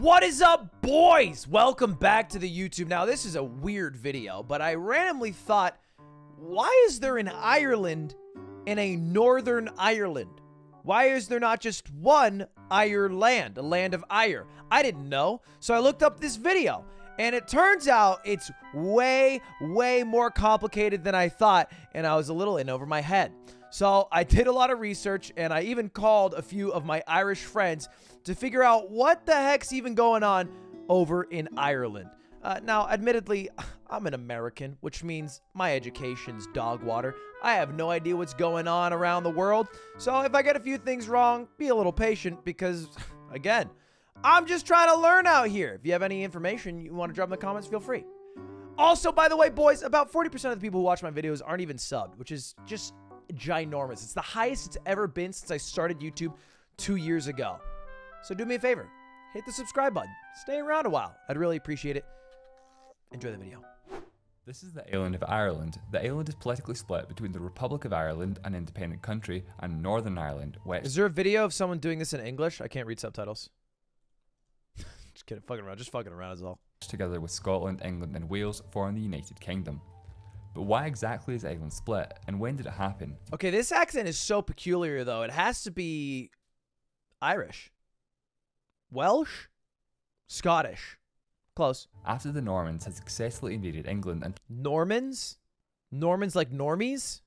What is up, boys? Welcome back to the YouTube. Now, this is a weird video, but I randomly thought, why is there an Ireland in a Northern Ireland? Why is there not just one Ireland, a land of ire? I didn't know, so I looked up this video, and it turns out it's way more complicated than I thought, and I was a little in over my head. So I did a lot of research, and I even called a few of my Irish friends to figure out what the heck's even going on over in Ireland. Now, admittedly, I'm an American, which means my education's dog water. I have no idea what's going on around the world. So if I get a few things wrong, be a little patient because, again, I'm just trying to learn out here. If you have any information you want to drop in the comments, feel free. Also, by the way, boys, about 40% of the people who watch my videos aren't even subbed, which is just ginormous. It's the highest it's ever been since I started YouTube 2 years ago. So do me a favor, hit the subscribe button. Stay around a while. I'd really appreciate it. Enjoy the video. This is the island of Ireland. The island is politically split between the Republic of Ireland, an independent country, and Northern Ireland, which... Is there a video of someone doing this in English? I can't read subtitles. Just kidding, fucking around. Just fucking around is all. Together with Scotland, England, and Wales, form the United Kingdom. But why exactly is Ireland split, and when did it happen? Okay, this accent is so peculiar, though. It has to be Irish. Welsh? Scottish. Close. After the Normans had successfully invaded England and... Normans? Normans like normies?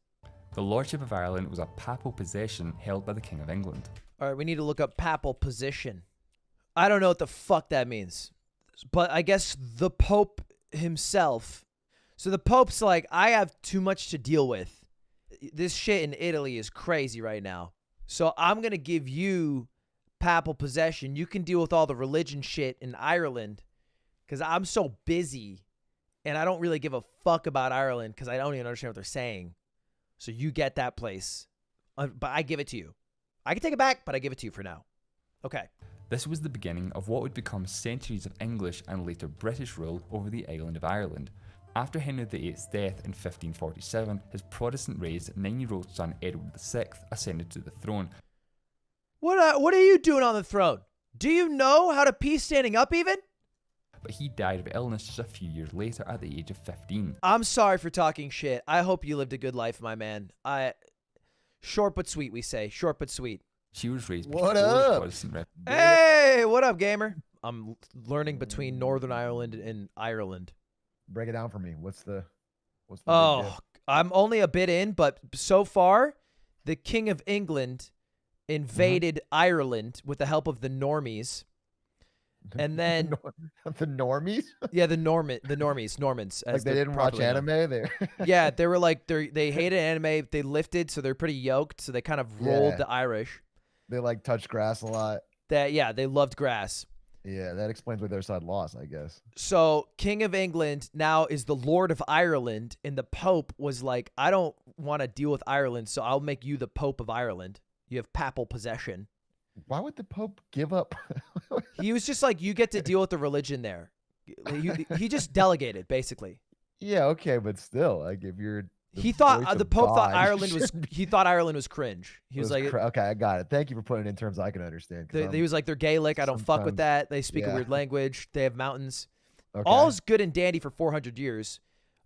The Lordship of Ireland was a papal possession held by the King of England. Alright, we need to look up papal position. I don't know what the fuck that means. But I guess the Pope himself... So the Pope's like, I have too much to deal with. This shit in Italy is crazy right now. So I'm going to give you papal possession. You can deal with all the religion shit in Ireland because I'm so busy and I don't really give a fuck about Ireland because I don't even understand what they're saying. So you get that place. But I give it to you. I can take it back, but I give it to you for now. Okay. This was the beginning of what would become centuries of English and later British rule over the island of Ireland. After Henry VIII's death in 1547, his Protestant-raised 9-year-old son Edward VI ascended to the throne. What are you doing on the throne? Do you know how to pee standing up even? But he died of illness just a few years later at the age of 15. I'm sorry for talking shit. I hope you lived a good life, my man. Short but sweet, we say. Short but sweet. She was raised What before up? the Protestant Reformation. Hey, what up, gamer? I'm learning between Northern Ireland and Ireland. Break it down for me. What's the big Oh, deal? I'm only a bit in, but so far, the King of England invaded Ireland with the help of the normies. And then the normies? yeah, the Normans. Like As they they're didn't watch properly known. anime there. Yeah, they were like they hated anime. They lifted, so they're pretty yoked. So they kind of rolled Yeah. the Irish. They like touch grass a lot. Yeah, they loved grass. Yeah, that explains why their side lost, I guess. So King of England now is the Lord of Ireland, and the Pope was like, I don't want to deal with Ireland, so I'll make you the Pope of Ireland. You have papal possession. Why would the Pope give up? He was just like, you get to deal with the religion there. He just delegated, basically. Yeah, okay, but still, like if you're He thought voice the of Pope thought God, Ireland you was. shouldn't- He thought Ireland was cringe. He was like, okay, I got it. Thank you for putting it in terms I can understand. 'Cause he was like, they're Gaelic. I don't fuck with sometimes- that. They speak a yeah. weird language. They have mountains. okay. All's good and dandy for 400 years,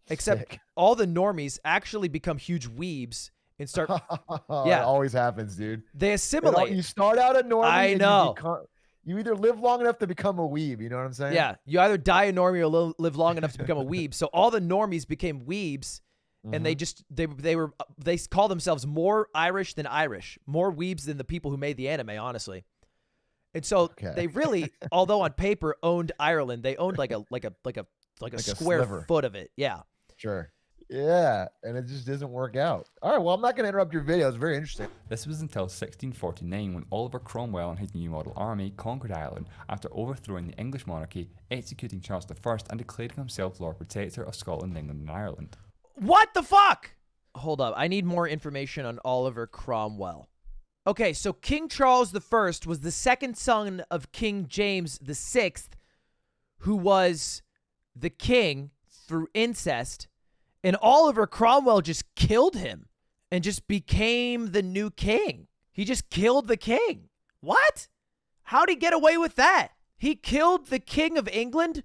except Sick. all the normies actually become huge weebs and start. It always happens, dude. They assimilate. You start out a normie. I and know. You either live long enough to become a weeb. You know what I'm saying? Yeah, you either die a normie or live long enough to become a weeb. So all the normies became weebs, and they just they call themselves more Irish than Irish, more weebs than the people who made the anime, honestly. And so Okay. they really, although on paper owned Ireland, they owned like a square sliver. foot of it. Yeah. Sure. Yeah, and it just doesn't work out. All right, well, I'm not going to interrupt your video. It's very interesting. This was until 1649 when Oliver Cromwell and his new model army conquered Ireland after overthrowing the English monarchy, executing Charles I, and declaring himself Lord Protector of Scotland, England, and Ireland. What the fuck? Hold up. I need more information on Oliver Cromwell. Okay, so King Charles I was the second son of King James VI, who was the king through incest, and Oliver Cromwell just killed him and just became the new king. He just killed the king. What? How'd he get away with that? He killed the King of England,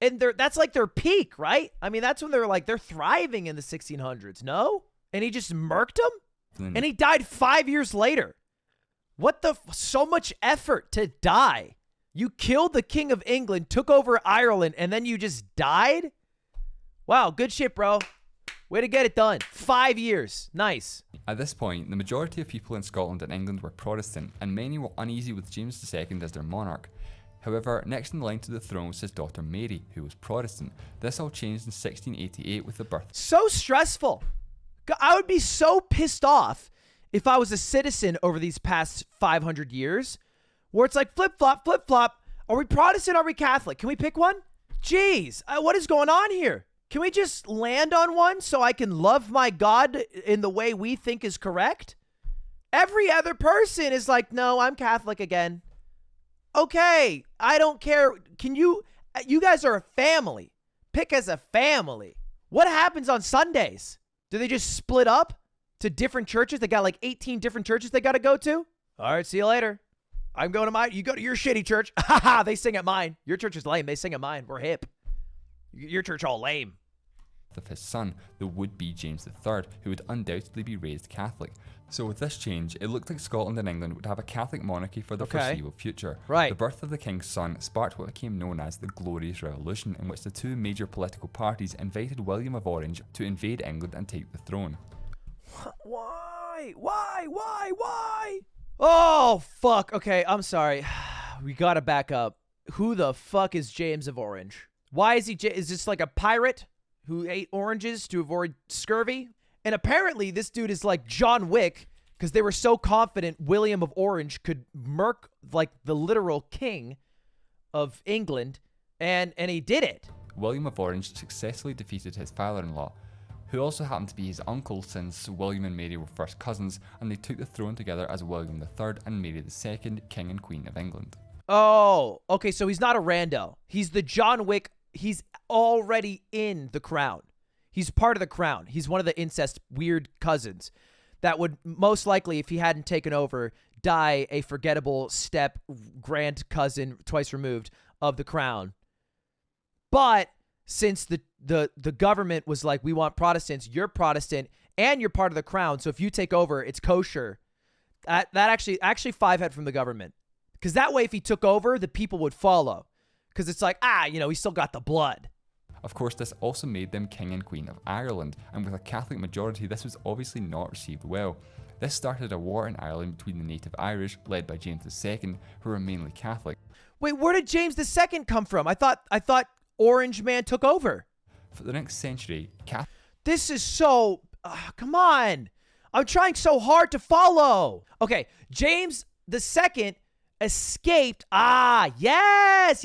and that's like their peak, right? I mean, that's when they're thriving in the 1600s, no? And he just murked him? And he died 5 years later. What the so much effort to die? You killed the King of England, took over Ireland, and then you just died? Wow, good shit, bro. Way to get it done. 5 years. Nice. At this point, the majority of people in Scotland and England were Protestant, and many were uneasy with James II as their monarch. However, next in line to the throne was his daughter Mary, who was Protestant. This all changed in 1688 with the birth. So stressful. I would be so pissed off if I was a citizen over these past 500 years, where it's like flip-flop, flip-flop. Are we Protestant? Are we Catholic? Can we pick one? Jeez, what is going on here? Can we just land on one so I can love my God in the way we think is correct? Every other person is like, no, I'm Catholic again. Okay, I don't care. Can you guys are a family. Pick as a family. What happens on Sundays? Do they just split up to different churches? They got like 18 different churches they got to go to? All right, see you later. I'm going to mine. You go to your shitty church. Haha, they sing at mine. Your church is lame. They sing at mine. We're hip. Your church all lame. Of his son, the would-be James III, who would undoubtedly be raised Catholic. So with this change, it looked like Scotland and England would have a Catholic monarchy for the foreseeable future. Right. The birth of the king's son sparked what became known as the Glorious Revolution, in which the two major political parties invited William of Orange to invade England and take the throne. Why? Oh, fuck. Okay, I'm sorry. We gotta back up. Who the fuck is James of Orange? Why is he... Is this like a pirate who ate oranges to avoid scurvy? And apparently this dude is like John Wick, because they were so confident William of Orange could murk like the literal king of England, and he did it. William of Orange successfully defeated his father-in-law, who also happened to be his uncle, since William and Mary were first cousins, and they took the throne together as William III and Mary II, King and Queen of England. Oh, okay, so he's not a rando. He's the John Wick. He's already in the crown. He's part of the crown. He's one of the incest weird cousins that would most likely, if he hadn't taken over, die a forgettable step grand cousin twice removed of the crown. But since the government was like, we want Protestants, you're Protestant and you're part of the crown, so if you take over, it's kosher. That actually five-head from the government. Because that way, if he took over, the people would follow. Because it's like, he still got the blood. Of course, this also made them King and Queen of Ireland, and with a Catholic majority, this was obviously not received well. This started a war in Ireland between the native Irish, led by James II, who were mainly Catholic. Wait, where did James II come from? I thought Orange Man took over. For the next century, This is so... come on. I'm trying so hard to follow. Okay, James II escaped. Yes.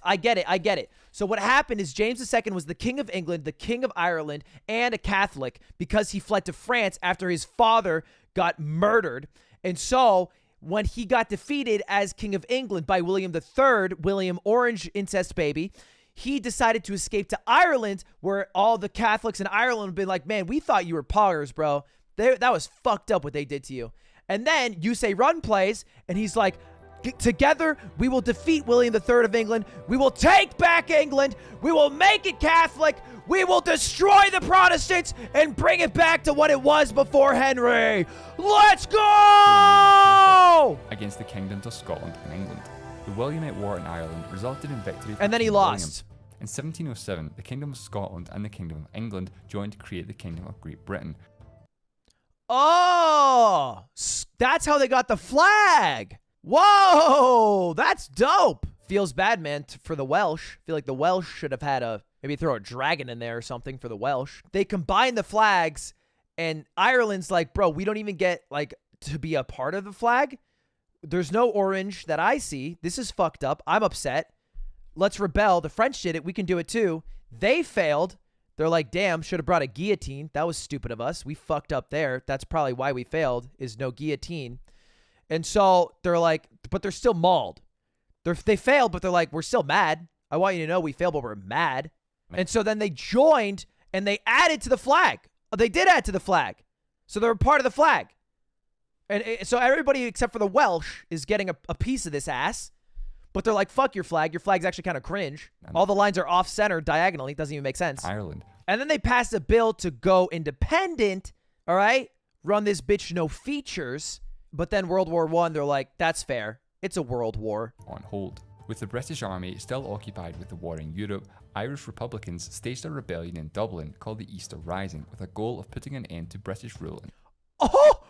I get it. So what happened is James II was the King of England, the King of Ireland, and a Catholic because he fled to France after his father got murdered. And so when he got defeated as King of England by William III, William Orange incest baby, he decided to escape to Ireland, where all the Catholics in Ireland have been like, man, we thought you were poggers, bro. That was fucked up what they did to you. And then You Say Run plays, and he's like, together, we will defeat William III of England. We will take back England. We will make it Catholic. We will destroy the Protestants and bring it back to what it was before Henry. Let's go! Against the kingdoms of Scotland and England. The Williamite War in Ireland resulted in victory for and then he King lost. William. In 1707, the Kingdom of Scotland and the Kingdom of England joined to create the Kingdom of Great Britain. Oh, that's how they got the flag. Whoa, that's dope. Feels bad, man, for the Welsh. I feel like the Welsh should have had maybe throw a dragon in there or something for the Welsh. They combined the flags, and Ireland's like, bro, we don't even get like to be a part of the flag. There's no orange that I see. This is fucked up. I'm upset. Let's rebel. The French did it. We can do it too. They failed. They're like, damn, should have brought a guillotine. That was stupid of us. We fucked up there. That's probably why we failed, is no guillotine. And so they're like, but they're still mauled. They failed, but they're like, we're still mad. I want you to know we failed, but we're mad. And so then they joined and they added to the flag. They did add to the flag. So they're part of the flag. And so everybody except for the Welsh is getting a piece of this ass. But they're like, fuck your flag. Your flag's actually kind of cringe. All the lines are off-center diagonally. It doesn't even make sense. Ireland. And then they passed a bill to go independent, all right? Run this bitch no features. But then World War I, they're like, that's fair. It's a world war. On hold. With the British Army still occupied with the war in Europe, Irish Republicans staged a rebellion in Dublin called the Easter Rising with a goal of putting an end to British rule. Oh,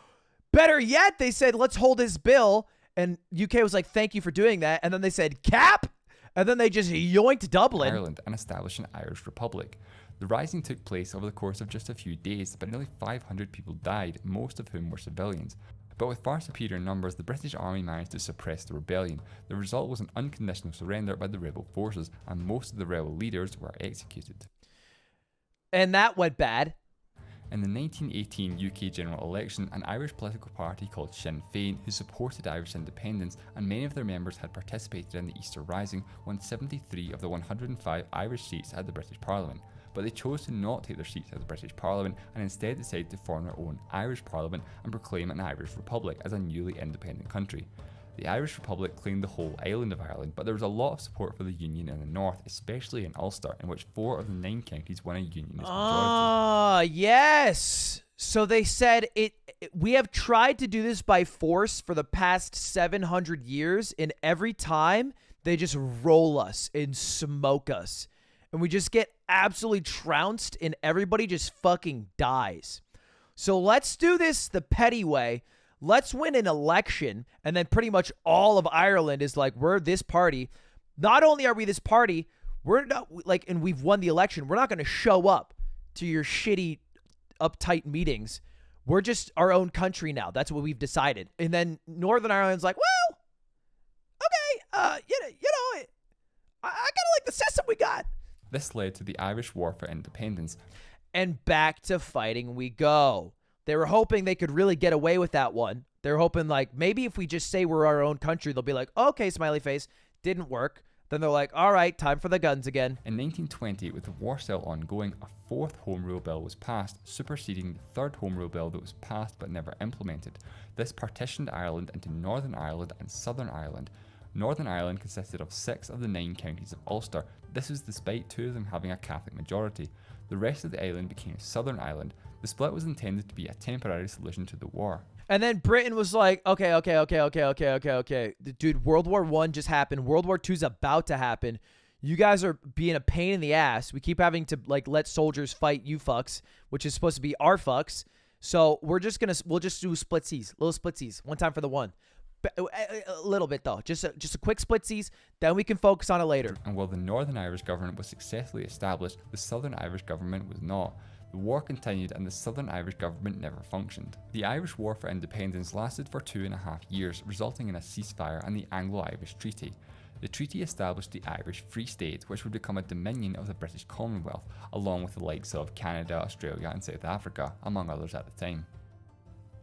better yet, they said, let's hold this bill. And UK was like, thank you for doing that. And then they said, cap. And then they just yoinked Dublin. Ireland and established an Irish Republic. The rising took place over the course of just a few days, but nearly 500 people died, most of whom were civilians. But with far superior numbers, the British Army managed to suppress the rebellion. The result was an unconditional surrender by the rebel forces, and most of the rebel leaders were executed. And that went bad. In the 1918 UK general election, an Irish political party called Sinn Féin, who supported Irish independence, and many of their members had participated in the Easter Rising, won 73 of the 105 Irish seats at the British Parliament. But they chose to not take their seats at the British Parliament and instead decided to form their own Irish Parliament and proclaim an Irish Republic as a newly independent country. The Irish Republic claimed the whole island of Ireland, but there was a lot of support for the Union in the north, especially in Ulster, in which 4 of the 9 counties won a unionist majority. Ah, yes. So they said we have tried to do this by force for the past 700 years, and every time they just roll us and smoke us. And we just get absolutely trounced and everybody just fucking dies. So let's do this the petty way. Let's win an election, and then pretty much all of Ireland is like, we're this party. Not only are we this party, we're not like, and we've won the election. We're not going to show up to your shitty, uptight meetings. We're just our own country now. That's what we've decided. And then Northern Ireland's like, well, okay, I kind of like the system we got. This led to the Irish War for Independence. And back to fighting we go. They were hoping they could really get away with that one. They were hoping, like, maybe if we just say we're our own country, they'll be like, okay, smiley face. Didn't work. Then they're like, all right, time for the guns again. In 1920, with the war still ongoing, a 4th Home Rule Bill was passed, superseding the 3rd Home Rule Bill that was passed but never implemented. This partitioned Ireland into Northern Ireland and Southern Ireland. Northern Ireland consisted of 6 of the 9 counties of Ulster. This was despite 2 of them having a Catholic majority. The rest of the island became Southern Ireland. The split was intended to be a temporary solution to the war. And then Britain was like, okay. Dude, World War I just happened. World War II's about to happen. You guys are being a pain in the ass. We keep having to like let soldiers fight you fucks, which is supposed to be our fucks. So we'll just do splitsies, little splitsies, one time for the one. A little bit though, just a quick splitsies, then we can focus on it later. And while the Northern Irish government was successfully established, the Southern Irish government was not. The war continued and the Southern Irish government never functioned. The Irish War for Independence lasted for 2.5 years, resulting in a ceasefire and the Anglo-Irish Treaty. The treaty established the Irish Free State, which would become a dominion of the British Commonwealth, along with the likes of Canada, Australia and South Africa, among others at the time.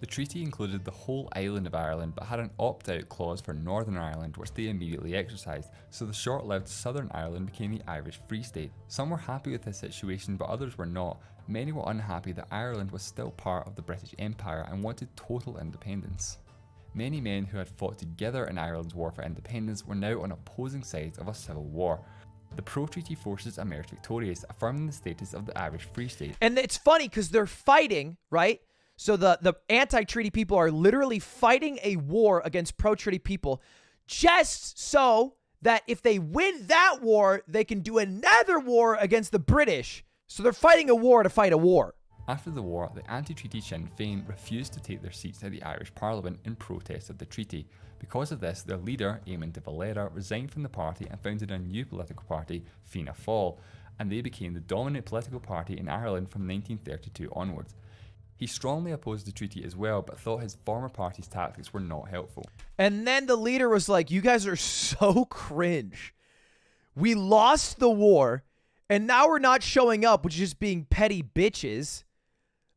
The treaty included the whole island of Ireland but had an opt-out clause for Northern Ireland, which they immediately exercised, so the short-lived Southern Ireland became the Irish Free State. Some were happy with this situation but others were not. Many were unhappy that Ireland was still part of the British Empire and wanted total independence. Many men who had fought together in Ireland's war for independence were now on opposing sides of a civil war. The pro-treaty forces emerged victorious, affirming the status of the Irish Free State. And it's funny because they're fighting, right? So the anti-treaty people are literally fighting a war against pro-treaty people just so that if they win that war, they can do another war against the British. So they're fighting a war to fight a war. After the war, the anti-treaty Sinn Féin refused to take their seats at the Irish Parliament in protest of the treaty. Because of this, their leader, Eamon de Valera, resigned from the party and founded a new political party, Fianna Fáil, and they became the dominant political party in Ireland from 1932 onwards. He strongly opposed the treaty as well, but thought his former party's tactics were not helpful. And then the leader was like, you guys are so cringe. We lost the war, and now we're not showing up, which is just being petty bitches.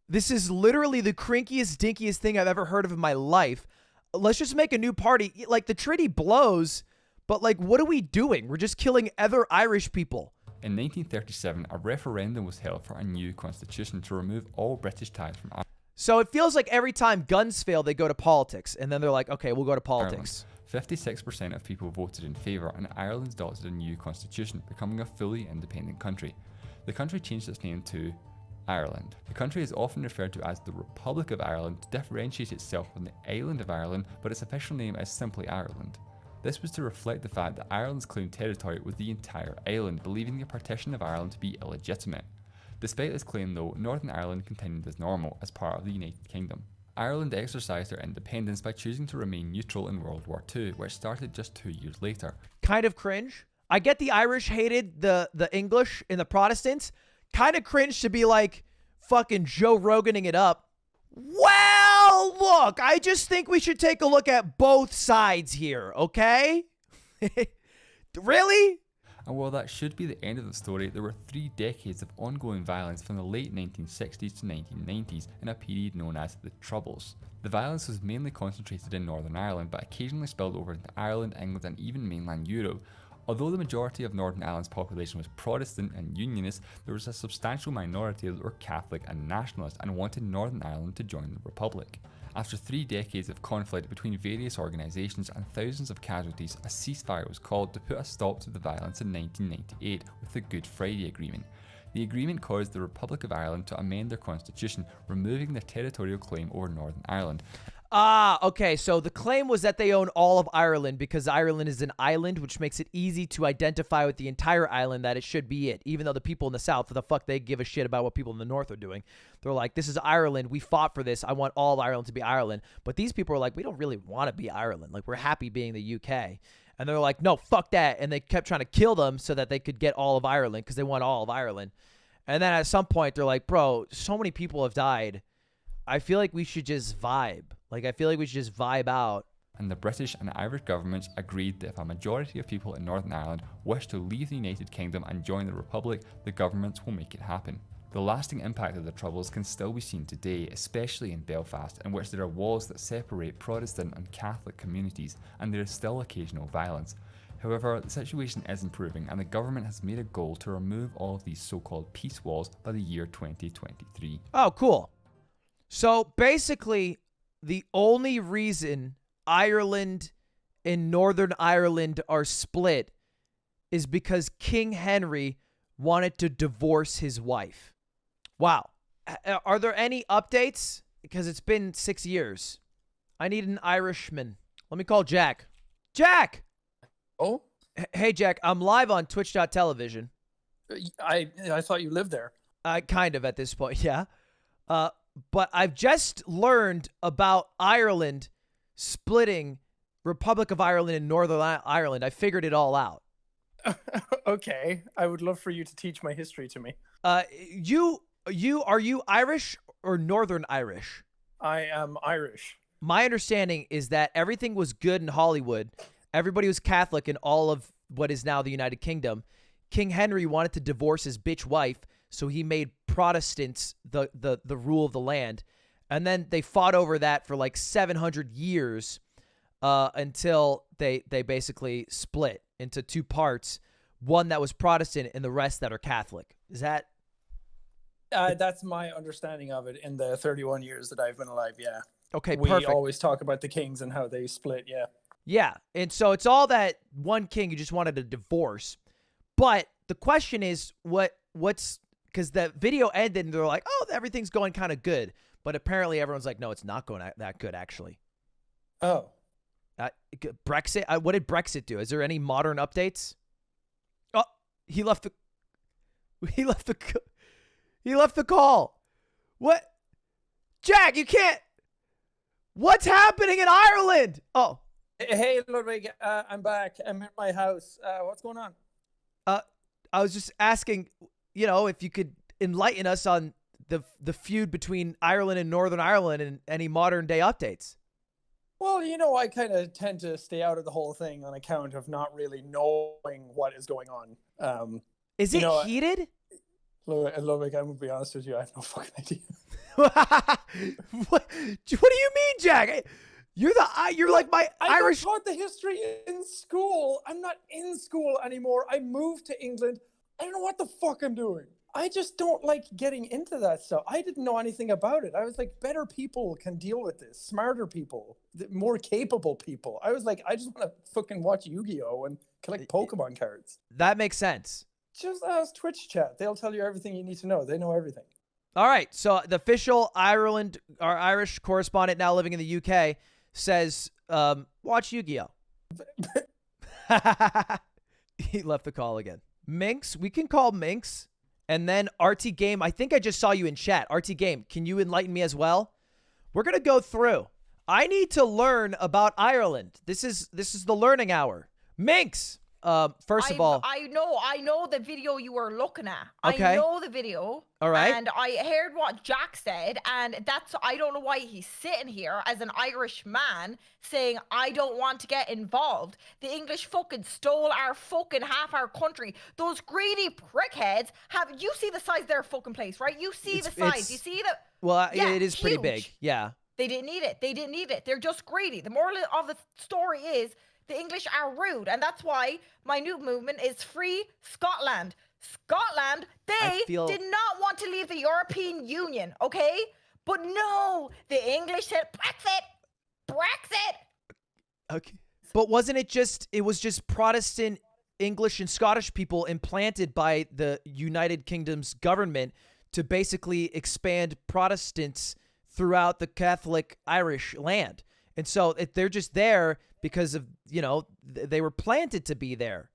This is literally the crinkiest, dinkiest thing I've ever heard of in my life. Let's just make a new party. Like, the treaty blows, but like, what are we doing? We're just killing other Irish people. In 1937, a referendum was held for a new constitution to remove all British ties from Ireland. So it feels like every time guns fail, they go to politics. And then they're like, okay, we'll go to politics. 56% of people voted in favour, and Ireland adopted a new constitution, becoming a fully independent country. The country changed its name to Ireland. The country is often referred to as the Republic of Ireland to differentiate itself from the island of Ireland, but its official name is simply Ireland. This was to reflect the fact that Ireland's claimed territory was the entire island, believing the partition of Ireland to be illegitimate. Despite this claim though, Northern Ireland continued as normal as part of the United Kingdom. Ireland exercised their independence by choosing to remain neutral in World War II, which started just 2 years later. Kind of cringe. I get the Irish hated the English and the Protestants. Kind of cringe to be like fucking Joe Roganing it up. Well, look, I just think we should take a look at both sides here, okay? Really? And while that should be the end of the story, there were 3 decades of ongoing violence from the late 1960s to 1990s in a period known as the Troubles. The violence was mainly concentrated in Northern Ireland, but occasionally spilled over into Ireland, England and even mainland Europe. Although the majority of Northern Ireland's population was Protestant and Unionist, there was a substantial minority that were Catholic and nationalist and wanted Northern Ireland to join the Republic. After 3 decades of conflict between various organisations and thousands of casualties, a ceasefire was called to put a stop to the violence in 1998 with the Good Friday Agreement. The agreement caused the Republic of Ireland to amend their constitution, removing their territorial claim over Northern Ireland. Ah, okay, so the claim was that they own all of Ireland because Ireland is an island, which makes it easy to identify with the entire island that it should be it, even though the people in the south, the fuck they give a shit about what people in the north are doing. They're like, this is Ireland, we fought for this, I want all of Ireland to be Ireland. But these people are like, we don't really want to be Ireland, like we're happy being the UK. And they're like, no, fuck that, and they kept trying to kill them so that they could get all of Ireland because they want all of Ireland. And then at some point, they're like, bro, so many people have died. I feel like we should just vibe. Like, I feel like we should just vibe out. And the British and Irish governments agreed that if a majority of people in Northern Ireland wish to leave the United Kingdom and join the Republic, the governments will make it happen. The lasting impact of the Troubles can still be seen today, especially in Belfast, in which there are walls that separate Protestant and Catholic communities, and there is still occasional violence. However, the situation is improving, and the government has made a goal to remove all of these so-called peace walls by the year 2023. Oh, cool. So basically, the only reason Ireland and Northern Ireland are split is because King Henry wanted to divorce his wife. Wow. Are there any updates? Because it's been 6 years. I need an Irishman. Let me call Jack. Jack! Oh? Hey, Jack, I'm live on twitch.television. I thought you lived there. Kind of at this point, yeah. But I've just learned about Ireland splitting Republic of Ireland and Northern Ireland. I figured it all out. Okay. I would love for you to teach my history to me. Are you Irish or Northern Irish? I am Irish. My understanding is that everything was good in Hollywood. Everybody was Catholic in all of what is now the United Kingdom. King Henry wanted to divorce his bitch wife, so he made Protestants the rule of the land. And then they fought over that for like 700 years until they basically split into 2 parts, one that was Protestant and the rest that are Catholic. Is that? That's my understanding of it in the 31 years that I've been alive, yeah. Okay, we perfect. We always talk about the kings and how they split, yeah. Yeah, and so it's all that one king who just wanted a divorce. But the question is, what's... Because the video ended and they're like, oh, everything's going kind of good. But apparently everyone's like, no, it's not going that good, actually. Oh. Brexit? What did Brexit do? Is there any modern updates? Oh, he left the call. What? Jack, you can't. What's happening in Ireland? Oh. Hey, Ludwig, I'm back. I'm at my house. What's going on? I was just asking, if you could enlighten us on the feud between Ireland and Northern Ireland and any modern day updates. Well, I kind of tend to stay out of the whole thing on account of not really knowing what is going on. Is it heated? Ludwig, I'm going to be honest with you. I have no fucking idea. What do you mean, Jack? You're like my Irish. I taught the history in school. I'm not in school anymore. I moved to England. I don't know what the fuck I'm doing. I just don't like getting into that stuff. I didn't know anything about it. I was like, better people can deal with this. Smarter people, more capable people. I was like, I just want to fucking watch Yu-Gi-Oh and collect Pokemon cards. That makes sense. Just ask Twitch chat. They'll tell you everything you need to know. They know everything. All right. So the official Ireland or Irish correspondent now living in the UK says, watch Yu-Gi-Oh. He left the call again. Minx, we can call Minx. And then RT Game, I think I just saw you in chat. RT Game, can you enlighten me as well? We're going to go through. I need to learn about Ireland. This is the learning hour. Minx, first of all. I know the video you were looking at. Okay. I know the video. All right. And I heard what Jack said, and I don't know why he's sitting here as an Irish man saying, I don't want to get involved. The English fucking stole our fucking half our country. Those greedy prickheads you see the size of their fucking place, right? You see the size. You see the... Well, yeah, it is pretty huge. big. Yeah. They didn't need it. They didn't need it. They're just greedy. The moral of the story is the English are rude, and that's why my new movement is Free Scotland. Scotland, they did not want to leave the European Union, okay? But no, the English said Brexit. Brexit. Okay. But wasn't it was just Protestant English and Scottish people implanted by the United Kingdom's government to basically expand Protestants throughout the Catholic Irish land. And so they're just there because of, they were planted to be there.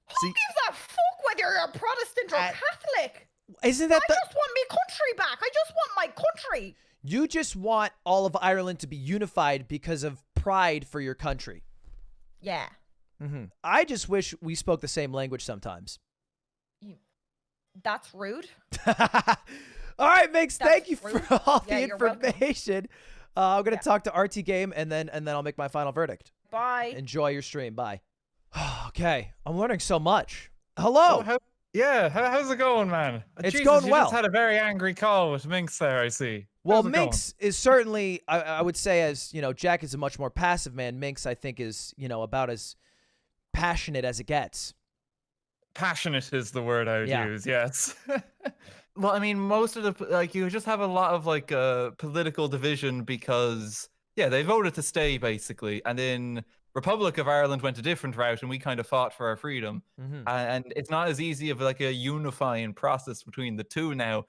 Who gives a fuck whether you're a Protestant or Catholic? Isn't that I just want my country back. I just want my country. You just want all of Ireland to be unified because of pride for your country. Yeah. Mm-hmm. I just wish we spoke the same language sometimes. That's rude. All right, Mix, thank you rude. for all the You're welcome. information. I'm going to talk to RT Game, and then I'll make my final verdict. Bye. Enjoy your stream. Bye. Okay, I'm learning so much. Hello. How's it going, man? It's Jesus, going you well. just had a very angry call with Minx there, I see. Well, How's it Minx is certainly, I would say, as Jack is a much more passive man. Minx, I think, is about as passionate as it gets. Passionate is the word I would use, yes. Well, I mean, most of the you just have a lot of political division because they voted to stay basically, and then Republic of Ireland went a different route, and we kind of fought for our freedom. Mm-hmm. And it's not as easy of a unifying process between the two now,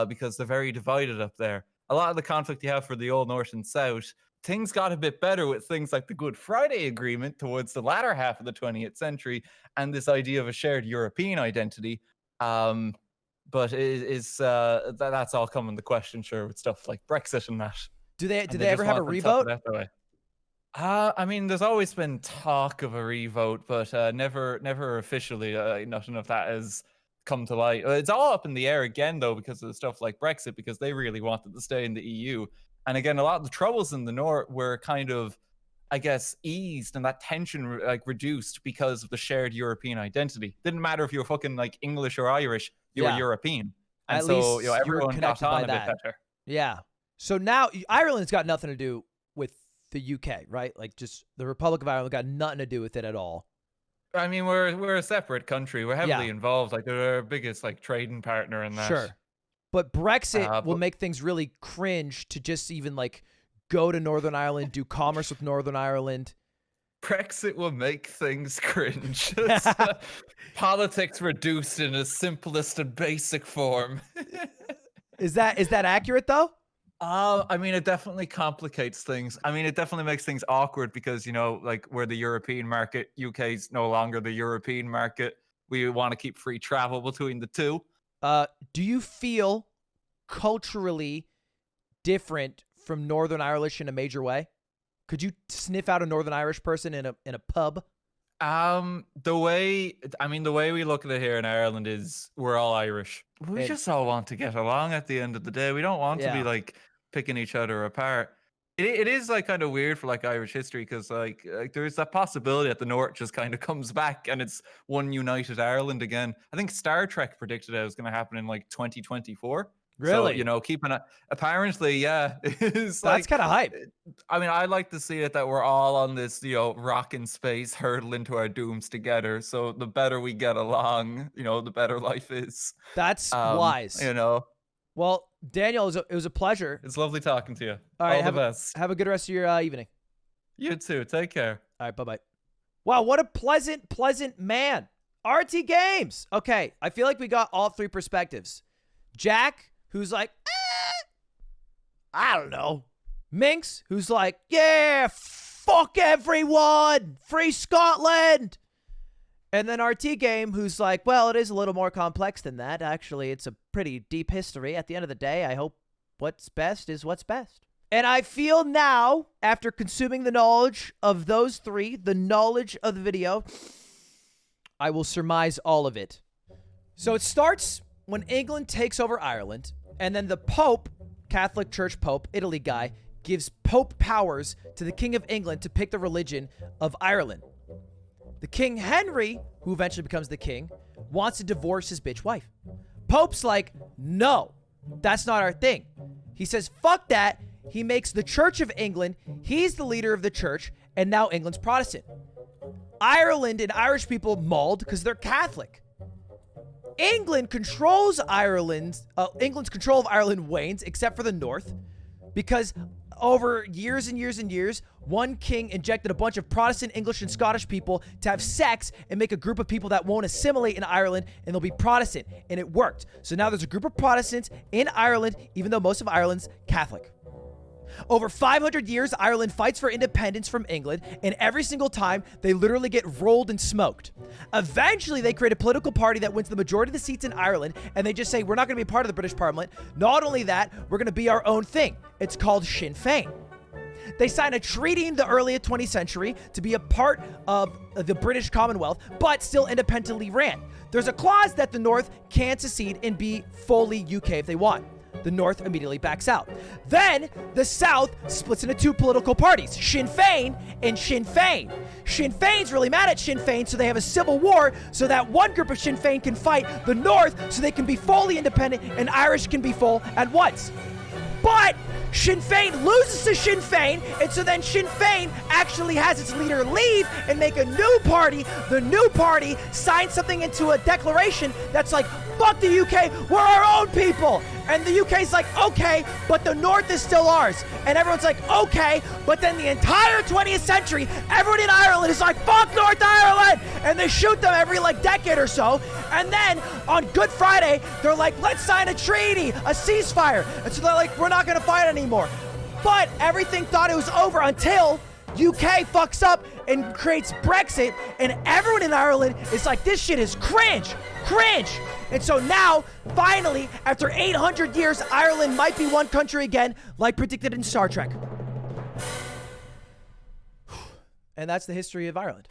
because they're very divided up there. A lot of the conflict you have for the old North and South, things got a bit better with things like the Good Friday Agreement towards the latter half of the 20th century, and this idea of a shared European identity. But that's all come into question, sure, with stuff like Brexit and that. Do they ever have a revote? I mean, there's always been talk of a revote, but never officially. Nothing of that has come to light. It's all up in the air again, though, because of stuff like Brexit, because they really wanted to stay in the EU. And again, a lot of the troubles in the north were kind of, I guess, eased, and that tension reduced because of the shared European identity. Didn't matter if you were fucking English or Irish, you were European. And At so least everyone got on a bit better. Yeah. So now Ireland's got nothing to do with the UK, right? Like, just the Republic of Ireland got nothing to do with it at all. I mean, we're a separate country. We're heavily involved. They're our biggest trading partner in that. Sure. But Brexit will make things really cringe to just even go to Northern Ireland, do commerce with Northern Ireland. Brexit will make things cringe. Politics reduced in its simplest and basic form. Is that accurate though? I mean, it definitely complicates things. I mean, it definitely makes things awkward because, we're the European market. UK's no longer the European market. We want to keep free travel between the two. Do you feel culturally different from Northern Irish in a major way? Could you sniff out a Northern Irish person in a pub? The way we look at it here in Ireland is we're all Irish. We just all want to get along at the end of the day. We don't want to be picking each other apart. It is kind of weird for Irish history because there's that possibility that the North just kind of comes back and it's one united Ireland again. I think Star Trek predicted it was going to happen in 2024. Really? So, you know, apparently, yeah. It's That's kind of hype. I mean, I like to see it that we're all on this, you know, rock in space, hurtling to our dooms together. So the better we get along, you know, the better life is. That's wise. You know. Well, Daniel, it was a pleasure. It's lovely talking to you. All right, all the best. Have a good rest of your evening. You too. Take care. All right, bye-bye. Wow, what a pleasant man. RT Games. Okay, I feel like we got all three perspectives. Jack, who's like, I don't know. Minx, who's like, yeah, fuck everyone. Free Scotland. And then RT Game, who's like, well, it is a little more complex than that. Actually, it's a pretty deep history. At the end of the day, I hope what's best is what's best. And I feel now, after consuming the knowledge of those three, the knowledge of the video, I will surmise all of it. So it starts when England takes over Ireland, and then the Pope, Catholic Church Pope, Italy guy, gives Pope powers to the King of England to pick the religion of Ireland. The King Henry, who eventually becomes the king, wants to divorce his bitch wife. Pope's like, no, that's not our thing. He says, fuck that. He makes the Church of England, he's the leader of the church, and now England's Protestant. Ireland and Irish people mauled because they're Catholic. England controls Ireland's control of Ireland wanes, except for the north, because over years and years and years, one king injected a bunch of Protestant, English, and Scottish people to have sex and make a group of people that won't assimilate in Ireland, and they'll be Protestant, and it worked. So now there's a group of Protestants in Ireland, even though most of Ireland's Catholic. Over 500 years, Ireland fights for independence from England, and every single time, they literally get rolled and smoked. Eventually, they create a political party that wins the majority of the seats in Ireland, and they just say, we're not going to be part of the British Parliament. Not only that, we're going to be our own thing. It's called Sinn Féin. They sign a treaty in the early 20th century to be a part of the British Commonwealth, but still independently ran. There's a clause that the North can secede and be fully UK if they want. The North immediately backs out. Then the South splits into two political parties, Sinn Féin and Sinn Féin. Sinn Féin's really mad at Sinn Féin, so they have a civil war so that one group of Sinn Féin can fight the North so they can be fully independent and Irish can be full at once. But Sinn Féin loses to Sinn Féin, and so then Sinn Féin actually has its leader leave and make a new party. The new party signs something into a declaration that's like, fuck the UK, we're our own people. And the UK's like, okay, but the North is still ours. And everyone's like, okay, but then the entire 20th century, everyone in Ireland is like, fuck North Ireland! And they shoot them every decade or so. And then on Good Friday, they're like, let's sign a treaty, a ceasefire. And so they're like, we're not gonna fight anymore. But everything thought it was over until UK fucks up and creates Brexit, and everyone in Ireland is like, this shit is cringe. And so now, finally, after 800 years, Ireland might be one country again, like predicted in Star Trek. And that's the history of Ireland.